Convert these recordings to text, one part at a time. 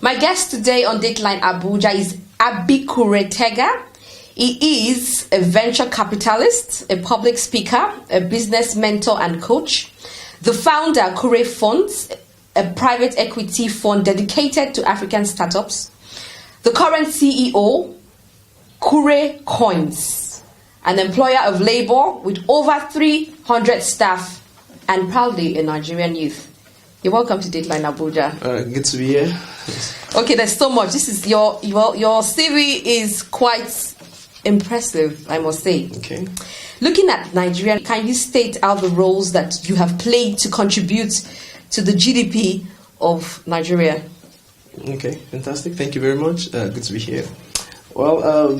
My guest today on Dateline Abuja is KURECOIN. He is a venture capitalist, a public speaker, a business mentor and coach, the founder of Kure Funds, a private equity fund dedicated to African startups, the current CEO, KURECOINS, an employer of labor with over 300 staff and proudly a Nigerian youth. You're welcome to Dateline Abuja. Good to be here. Okay, there's so much. This is your CV is quite impressive, I must say. Okay. Looking at Nigeria, can you state out the roles that you have played to contribute to the GDP of Nigeria? Okay, fantastic. Thank you very much. Good to be here. Well,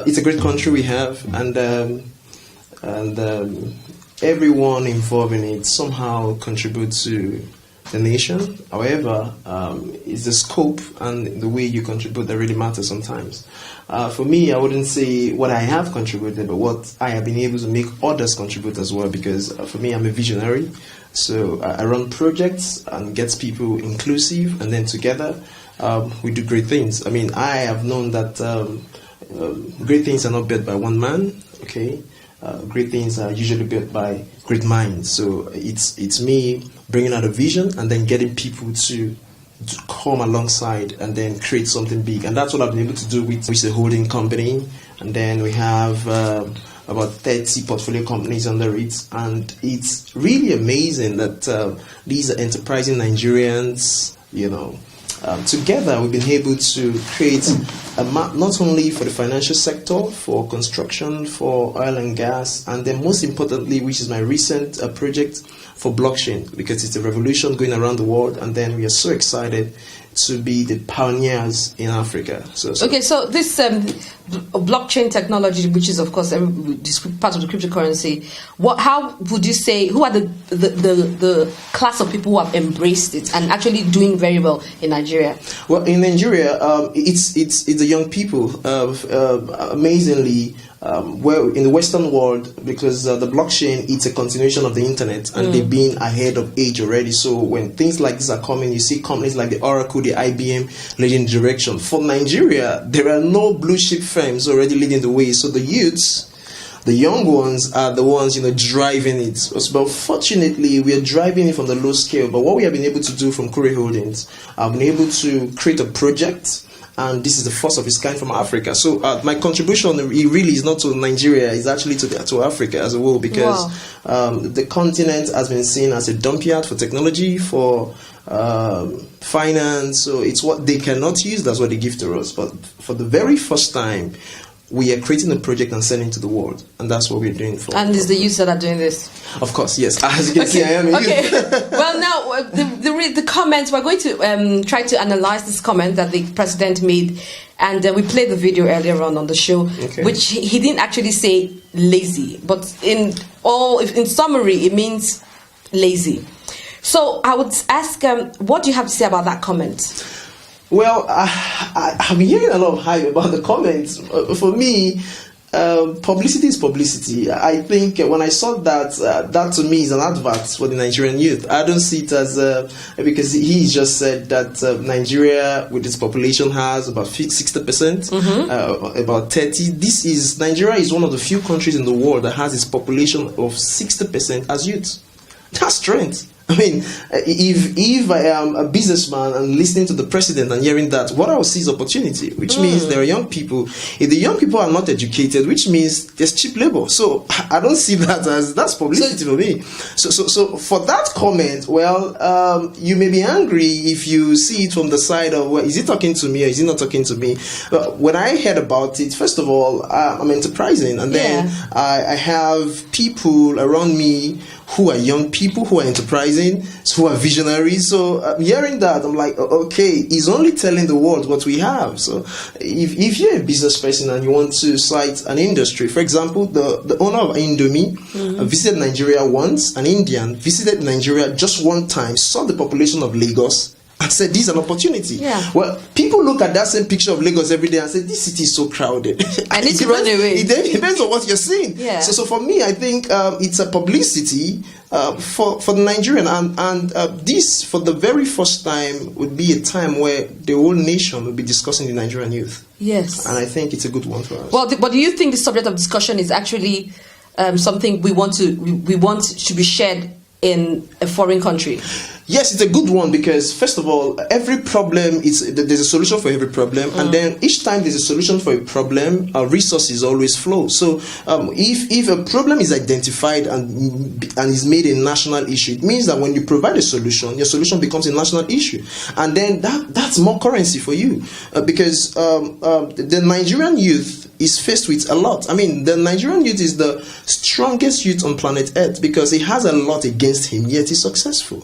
it's a great country we have, and everyone involved in it somehow contributes to the nation. However, it's the scope and the way you contribute that really matters sometimes. For me, I wouldn't say what I have contributed, but what I have been able to make others contribute as well, because for me, I'm a visionary. So I run projects and get people inclusive, and then together we do great things. I mean, I have known that great things are not built by one man, okay? Great things are usually built by great minds. So it's me bringing out a vision and then getting people to come alongside and then create something big. And that's what I've been able to do with the holding company. And then we have about 30 portfolio companies under it. And it's really amazing that these are enterprising Nigerians, you know. Together, we've been able to create a map not only for the financial sector, for construction, for oil and gas, and then most importantly, which is my recent project, for blockchain, because it's a revolution going around the world, and then we are so excited to be the pioneers in Africa. So this blockchain technology, which is of course part of the cryptocurrency, how would you say, who are the class of people who have embraced it and actually doing very well in Nigeria? Well, in Nigeria, it's the young people. Amazingly, well, in the Western world, because the blockchain, it's a continuation of the internet, and they've been ahead of age already. So when things like this are coming, you see companies like the Oracle, the IBM leading the direction. For Nigeria, there are no blue chip firms already leading the way. So the youths, the young ones, are the ones driving it. But fortunately, we are driving it from the low scale. But what we have been able to do from Kure Holdings, I've been able to create a project. And this is the first of its kind from Africa. So my contribution really is not to Nigeria, it's actually to Africa as a whole, because the continent has been seen as a dump yard for technology, for finance. So it's what they cannot use, that's what they give to us. But for the very first time, we are creating a project and sending to the world, and that's what we're doing. And it's the youth that are doing this? Of course, yes. As you can see, I am a youth. Well, now, the comments, we're going to try to analyze this comment that the president made, and we played the video earlier on the show, which he didn't actually say lazy, but in summary, it means lazy. So I would ask, what do you have to say about that comment? Well, I'm hearing a lot of hype about the comments. For me, publicity is publicity. I think when I saw that, that to me is an advert for the Nigerian youth. I don't see it as, because he just said that Nigeria, with its population, has about 60%, about 30%. Nigeria is one of the few countries in the world that has its population of 60% as youth. That's strength. I mean, if I am a businessman and listening to the president and hearing that, what I will see is opportunity, which means there are young people. If the young people are not educated, which means there's cheap labor. So I don't see that as, that's publicity for me. So for that comment, well, you may be angry if you see it from the side of, well, is he talking to me or is he not talking to me? But when I heard about it, first of all, I'm enterprising, and then I have people around me who are young people, who are enterprising, who are visionaries. So hearing that, I'm like, okay, he's only telling the world what we have. So if you're a business person and you want to cite an industry, for example, the owner of Indomie visited Nigeria once, an Indian, visited Nigeria just one time, saw the population of Lagos, and said, this is an opportunity. Yeah. Well, people look at that same picture of Lagos every day and say, this city is so crowded. I need to run away. It depends on what you're seeing. Yeah. So for me, I think it's a publicity for the Nigerian, and this, for the very first time, would be a time where the whole nation will be discussing the Nigerian youth. Yes. And I think it's a good one for us. Well, but do you think the subject of discussion is actually something we want to be shared in a foreign country? Yes, it's a good one because, first of all, every problem there's a solution for every problem, and then each time there's a solution for a problem, resources always flow. So, if a problem is identified and is made a national issue, it means that when you provide a solution, your solution becomes a national issue, and then that's more currency for you, because the Nigerian youth is faced with a lot. I mean, the Nigerian youth is the strongest youth on planet Earth because he has a lot against him, yet he's successful.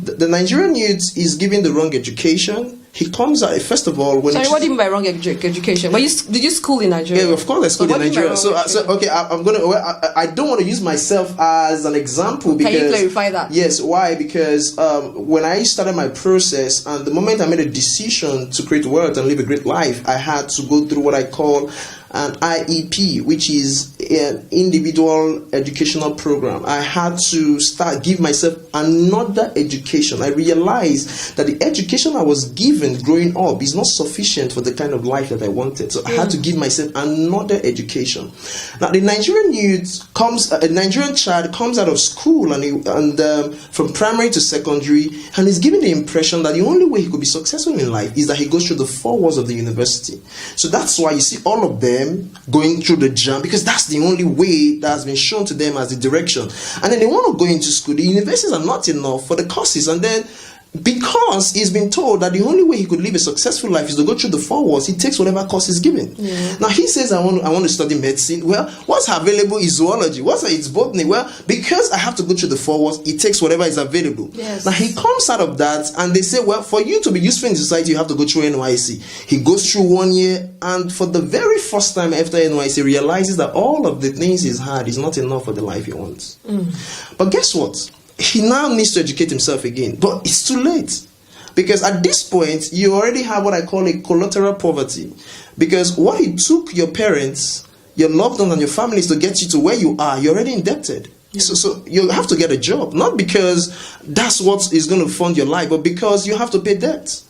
The Nigerian youth is given the wrong education. He comes out, first of all, when... Sorry, what do you mean by wrong education? Well, did you school in Nigeria? Yeah, of course I schooled in Nigeria. Okay, I'm going to... I don't want to use myself as an example because... Can you clarify that? Yes, why? Because when I started my process, and the moment I made a decision to create wealth and live a great life, I had to go through what I call an IEP, which is an individual educational program. I had to give myself another education. I realized that the education I was given growing up is not sufficient for the kind of life that I wanted. So I had to give myself another education. Now, the Nigerian a Nigerian child comes out of school and from primary to secondary, and is given the impression that the only way he could be successful in life is that he goes through the 4 walls of the university. So that's why you see all of them going through the jam, because that's the only way that has been shown to them as the direction. And then they want to go into school. The universities are not enough for the courses, and then because he's been told that the only way he could live a successful life is to go through the 4 walls, he takes whatever course is given. Now he says, I want to study medicine. Well, what's available is zoology. It's botany. Well, because I have to go through the 4 walls, he takes whatever is available. Yes. Now he comes out of that, and they say, well, for you to be useful in society, you have to go through NYC. He goes through 1 year, and for the very first time after NYC, realizes that all of the things he's had is not enough for the life he wants. But guess what? He now needs to educate himself again, but it's too late, because at this point you already have what I call a collateral poverty, because what it took your parents, your loved ones and your families to get you to where you are, you're already indebted. So you have to get a job, not because that's what is going to fund your life, but because you have to pay debt.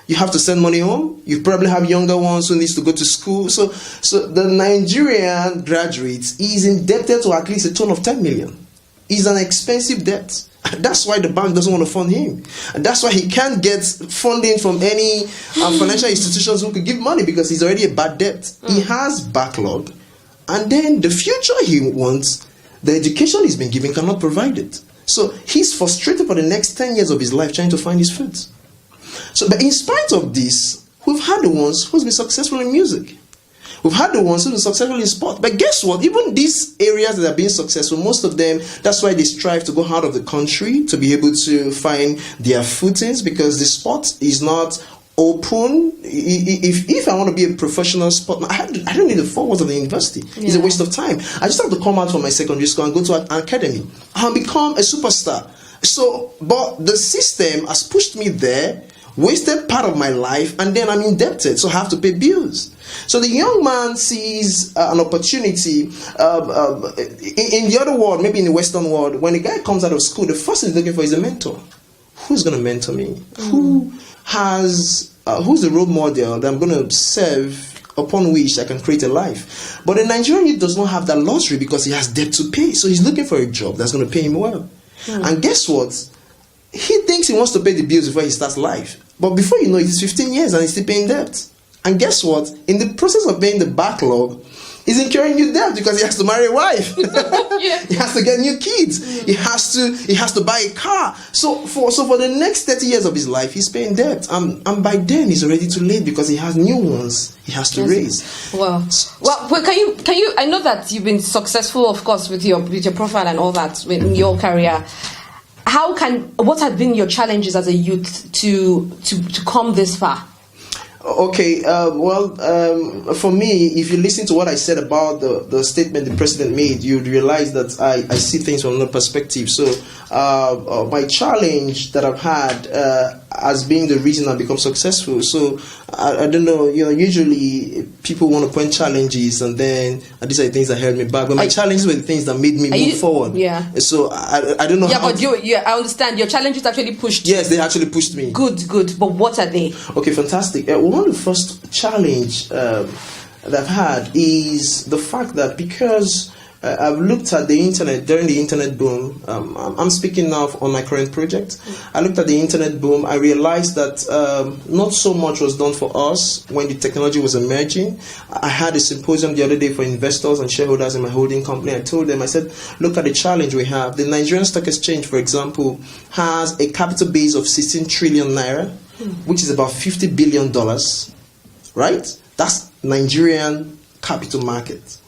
You have to send money home. You probably have younger ones who needs to go to school. So the Nigerian graduate is indebted to at least a total of 10 million. It's an expensive debt. That's why the bank doesn't want to fund him. And that's why he can't get funding from any financial institutions who could give money, because he's already a bad debt. He has backlog. And then the future he wants, the education he's been given cannot provide it. So he's frustrated for the next 10 years of his life trying to find his feet. So, but in spite of this, we've had the ones who's been successful in music. We've had the ones who've been successful in sport. But guess what? Even these areas that are being successful, most of them, that's why they strive to go out of the country to be able to find their footings, because the sport is not open. If I want to be a professional sport, I don't need the 4 walls of the university. It's a waste of time. I just have to come out from my secondary school and go to an academy and become a superstar. So, but the system has pushed me there, wasted part of my life, and then I'm indebted, so I have to pay bills. So the young man sees an opportunity in the other world, maybe in the Western world. When a guy comes out of school, the first thing he's looking for is a mentor. Who's going to mentor me? Who's the role model that I'm going to serve, upon which I can create a life? But the Nigerian youth does not have that luxury because he has debt to pay. So he's looking for a job that's going to pay him well. And guess what? He thinks he wants to pay the bills before he starts life. But before you know it, it's 15 years and he's still paying debt. And guess what? In the process of paying the backlog, he's incurring new debt because he has to marry a wife. He has to get new kids. He has to buy a car. So for the next 30 years of his life, he's paying debt. And by then he's already too late because he has new ones he has to raise. Well, can you? I know that you've been successful, of course, with your profile and all that in your career. What have been your challenges as a youth to come this far? Okay, for me, if you listen to what I said about the statement the president made, you'd realize that I see things from another perspective. So my challenge that I've had, as being the reason I become successful. So I don't know, usually people want to point challenges, and then these are the things that held me back. But my challenges were the things that made me move forward. Yeah. So I don't know. Yeah, but I understand your challenges actually pushed. Yes, they actually pushed me. Good. But what are they? Okay, fantastic. One of the first challenge that I've had is the fact that because I've looked at the internet during the internet boom. I'm speaking now on my current project. I looked at the internet boom. I realized that not so much was done for us when the technology was emerging. I had a symposium the other day for investors and shareholders in my holding company. I told them, I said, look at the challenge we have. The Nigerian Stock Exchange, for example, has a capital base of 16 trillion naira, which is about $50 billion, right? That's Nigerian capital market.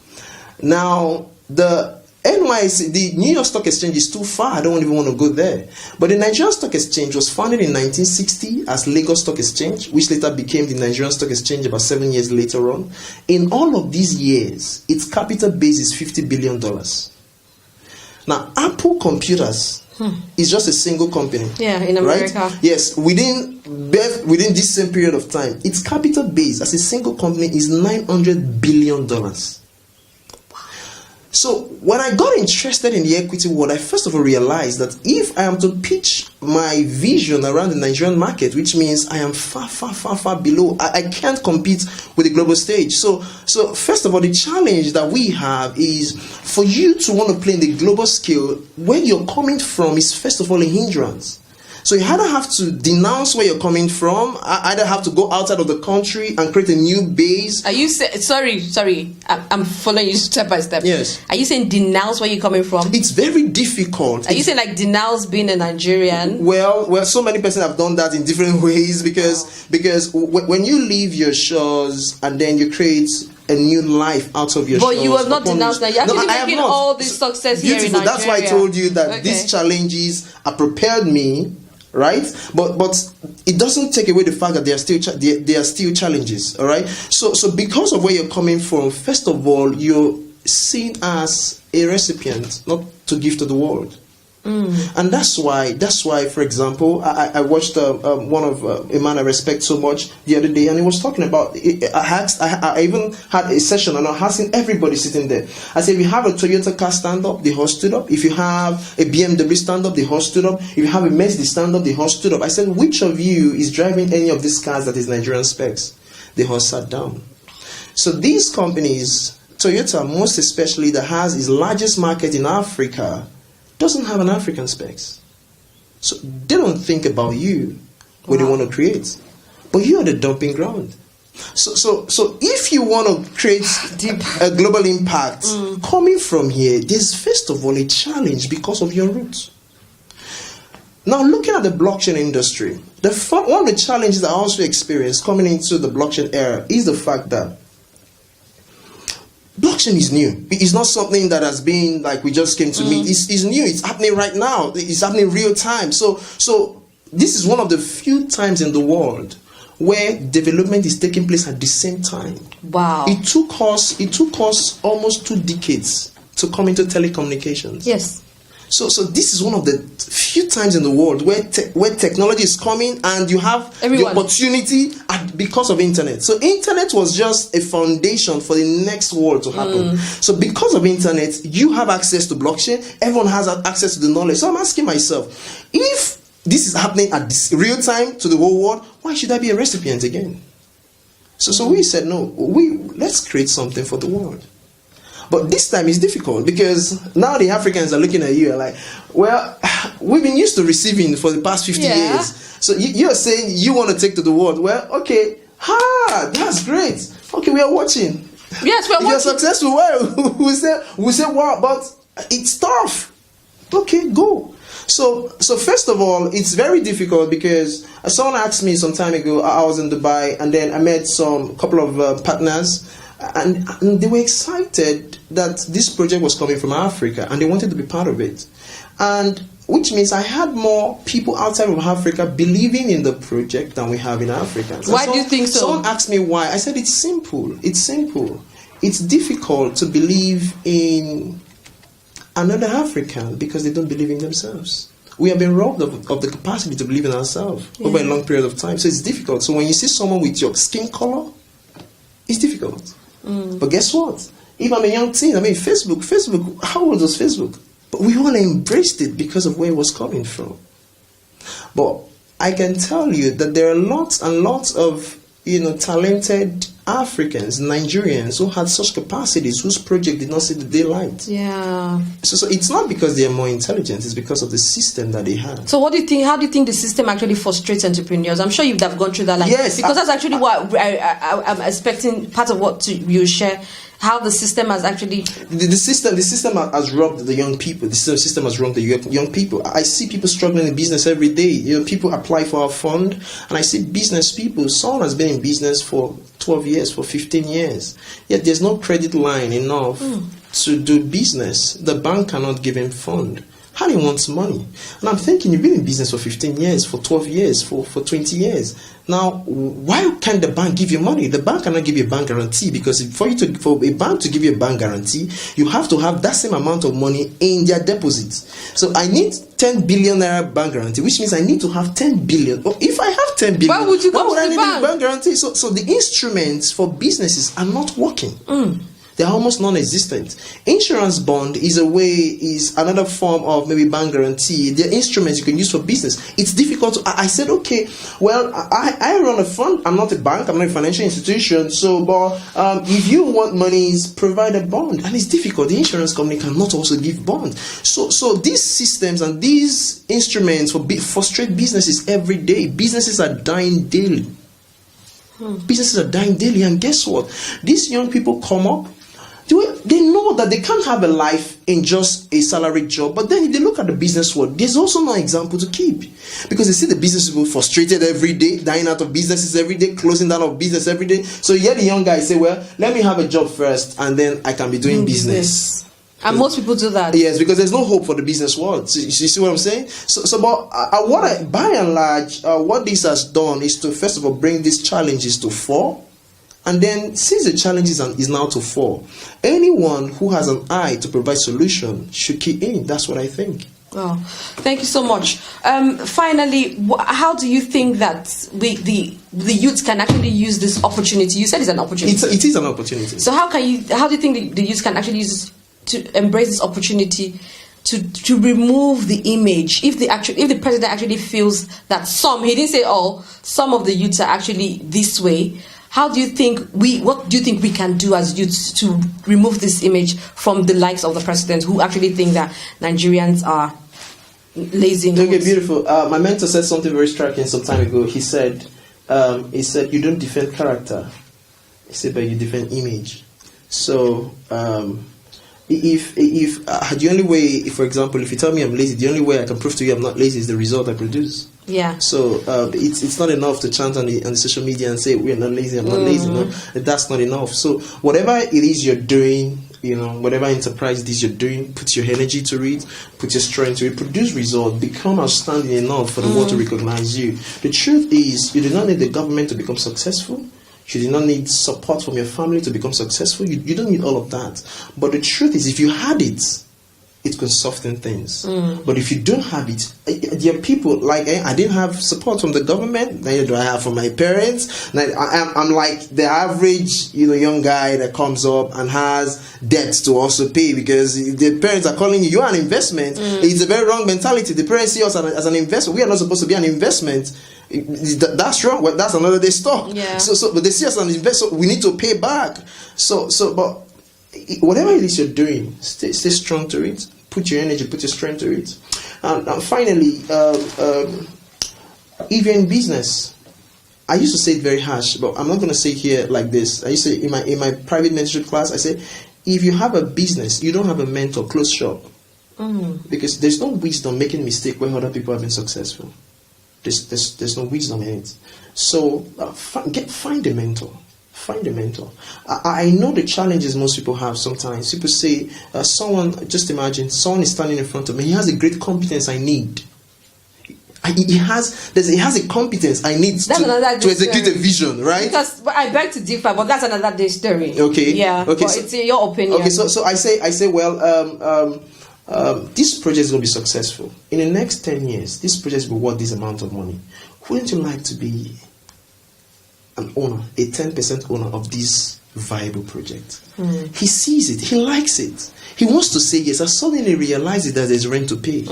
Now, the NYSE, the New York Stock Exchange, is too far. I don't even want to go there. But the Nigerian Stock Exchange was founded in 1960 as Lagos Stock Exchange, which later became the Nigerian Stock Exchange about 7 years later on. In all of these years, its capital base is $50 billion. Now, Apple Computers is just a single company. Yeah, in America. Right? Yes, within this same period of time, its capital base as a single company is $900 billion. So when I got interested in the equity world, I first of all realized that if I am to pitch my vision around the Nigerian market, which means I am far below, I can't compete with the global stage. So first of all, the challenge that we have is for you to want to play in the global scale, where you're coming from is first of all a hindrance. So you either have to denounce where you're coming from, either have to go outside of the country and create a new base. Are you sorry? I'm following you step by step. Yes. Are you saying denounce where you're coming from? It's very difficult. Are you saying like denounce being a Nigerian? Well, so many persons have done that in different ways because when you leave your shores and then you create a new life out of your shores. But you have not denounced that. You're actually making all this success here in Nigeria. That's why I told you that these challenges have prepared me. Right, but it doesn't take away the fact that there are still challenges. All right, so because of where you're coming from, first of all, you're seen as a recipient, not to give to the world. And that's why, for example, I watched one of a man I respect so much the other day, and he was talking about. I even had a session, and I was asking everybody sitting there. I said, if you have a Toyota car stand up, the horse stood up. If you have a BMW stand up, the horse stood up. If you have a Mercedes stand up, the horse stood up. I said, which of you is driving any of these cars that is Nigerian specs? The horse sat down. So these companies, Toyota most especially, that has its largest market in Africa, doesn't have an African specs. So they don't think about you when they want to create. But you are the dumping ground. So if you want to create a global impact, coming from here, there's first of all a challenge because of your roots. Now, looking at the blockchain industry, one of the challenges I also experienced coming into the blockchain era is the fact that blockchain is new. It's not something that has been like we just came to meet. It's new. It's happening right now. It's happening real time. So this is one of the few times in the world where development is taking place at the same time. Wow. It took us almost 2 decades to come into telecommunications. Yes. So this is one of the few times in the world where technology is coming and you have the opportunity because of internet. So internet was just a foundation for the next world to happen. So because of internet, you have access to blockchain. Everyone has access to the knowledge. So I'm asking myself, if this is happening at this real time to the whole world, why should I be a recipient again? So we said, no, let's create something for the world. But this time it's difficult because now the Africans are looking at you and like, well, we've been used to receiving for the past 50 years. So you're saying you want to take to the world. Well, okay, that's great. Okay, we are watching. Yes, we're watching. If you're successful, well, we say, wow, but it's tough. Okay, go. So first of all, it's very difficult because someone asked me some time ago, I was in Dubai, and then I met couple of partners. And they were excited that this project was coming from Africa and they wanted to be part of it. And which means I had more people outside of Africa believing in the project than we have in Africa. Why do you think so? Someone asked me why. I said it's simple. It's difficult to believe in another African because they don't believe in themselves. We have been robbed of the capacity to believe in ourselves over a long period of time. So it's difficult. So when you see someone with your skin color, it's difficult. But guess what? If I'm a young teen, I mean, Facebook, how old was Facebook? But we all embraced it because of where it was coming from. But I can tell you that there are lots and lots of, talented Africans, Nigerians who had such capacities whose project did not see the daylight. Yeah. So it's not because they are more intelligent, it's because of the system that they had. So what do you think, how do you think the system actually frustrates entrepreneurs? I'm sure you'd have gone through that. Yes. Because that's actually what I'm expecting, part of what you share, how the system has actually... The system has robbed the young people. The system has robbed the young people. I see people struggling in business every day. People apply for our fund, and I see business people. Someone has been in business for 12 years, for 15 years. Yet there's no credit line enough to do business. The bank cannot give him fund. How he wants money. And I'm thinking, you've been in business for 15 years, for 12 years, for 20 years. Now, why can't the bank give you money? The bank cannot give you a bank guarantee, because for a bank to give you a bank guarantee, you have to have that same amount of money in their deposits. So I need 10 billion naira bank guarantee, which means I need to have 10 billion. But if I have 10 billion, why would you go to I the need bank? a bank guarantee? So the instruments for businesses are not working. They're almost non-existent. Insurance bond is another form of maybe bank guarantee. They're instruments you can use for business. It's difficult. I said, okay, well, I run a fund. I'm not a bank. I'm not a financial institution. So, but if you want monies, provide a bond. And it's difficult. The insurance company cannot also give bond. So these systems and these instruments frustrate businesses every day. Businesses are dying daily. Businesses are dying daily. And guess what? These young people come up. They know that they can't have a life in just a salaried job, but then if they look at the business world, there's also no example to keep, because they see the business people frustrated every day, dying out of businesses every day, closing down of business every day. So you hear the young guy say, well, let me have a job first and then I can be doing business. And most people do that. Yes, because there's no hope for the business world. So, you see what I'm saying? But by and large, what this has done is to, first of all, bring these challenges to fore. And then, since the challenges is now to fall, anyone who has an eye to provide solution should key in. That's what I think. Oh, thank you so much. Finally, how do you think that the youth can actually use this opportunity? You said it's an opportunity. It is an opportunity. So how do you think the youth can actually use this, to embrace this opportunity to remove the image? If the president actually feels that he didn't say all, some of the youths are actually this way. What do you think we can do as youths to remove this image from the likes of the president, who actually think that Nigerians are lazy? Okay, beautiful. My mentor said something very striking some time ago. He said, you don't defend character. He said, but you defend image. So, if the only way, for example, if you tell me I'm lazy, the only way I can prove to you I'm not lazy is the result I produce. Yeah. So it's not enough to chant on the social media and say we're not lazy, I'm not lazy. No, that's not enough. So whatever it is you're doing, whatever enterprise it is you're doing, put your energy to it, put your strength to it, produce results, become outstanding enough for the world to recognize you. The truth is, you do not need the government to become successful. You do not need support from your family to become successful. You don't need all of that. But the truth is, if you had it, it can soften things. But if you don't have it, there are people like I didn't have support from the government. Neither do I have from my parents. I'm like the average, young guy that comes up and has debts to also pay, because if the parents are calling you are an investment. It's a very wrong mentality. The parents see us as an investment. We are not supposed to be an investment. That's wrong. Well, that's another day's talk. Yeah. But they see us as an investor. We need to pay back. But whatever it is you're doing, stay strong to it. Put your energy, put your strength to it. And finally, if you're in business, I used to say it very harsh, but I'm not going to say it here like this. I used to say in my private mentorship class, I say, if you have a business, you don't have a mentor, close shop. Because there's no wisdom making mistake when other people have been successful. There's no wisdom in it. So find a mentor. Find a mentor. I know the challenges most people have sometimes. People say, just imagine, someone is standing in front of me. He has a great competence I need. He has a competence I need to execute a vision, right? Because I beg to differ, but that's another day story. Okay. Yeah. Okay. But it's your opinion. Okay. So I say, well, this project is going to be successful. In the next 10 years, this project will be worth this amount of money. Wouldn't you like to be an owner, a 10% owner of this viable project? He sees it, he likes it, he wants to say yes, and suddenly realizes that there's rent to pay.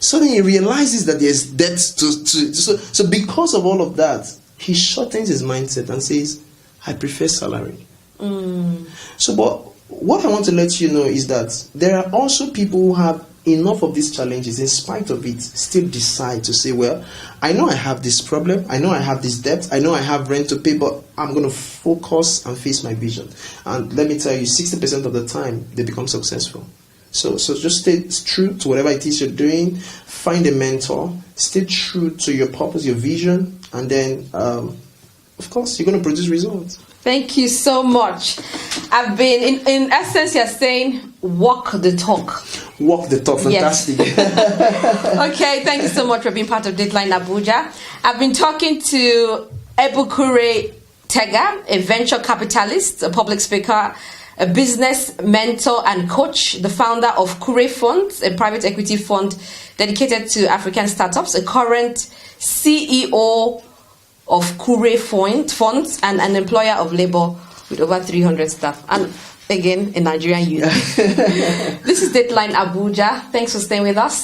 Suddenly he realizes that there's debt so because of all of that, he shortens his mindset and says, I prefer salary. So, but what I want to let you know is that there are also people who have enough of these challenges, in spite of it, still decide to say, well, I know I have this problem, I know I have this debt, I know I have rent to pay, but I'm going to focus and face my vision. And let me tell you, 60% of the time, they become successful. So just stay true to whatever it is you're doing, find a mentor, stay true to your purpose, your vision, and then, of course, you're going to produce results. Thank you so much. I've been, in essence, you're saying, walk the talk. Walk the talk, fantastic. Yes. Okay, thank you so much for being part of Dateline Abuja. I've been talking to Ebukure Tega, a venture capitalist, a public speaker, a business mentor and coach, the founder of Kure Funds, a private equity fund dedicated to African startups, a current CEO of Kure Funds, and an employer of labor with over 300 staff. And again, a Nigerian youth. This is Dateline Abuja. Thanks for staying with us.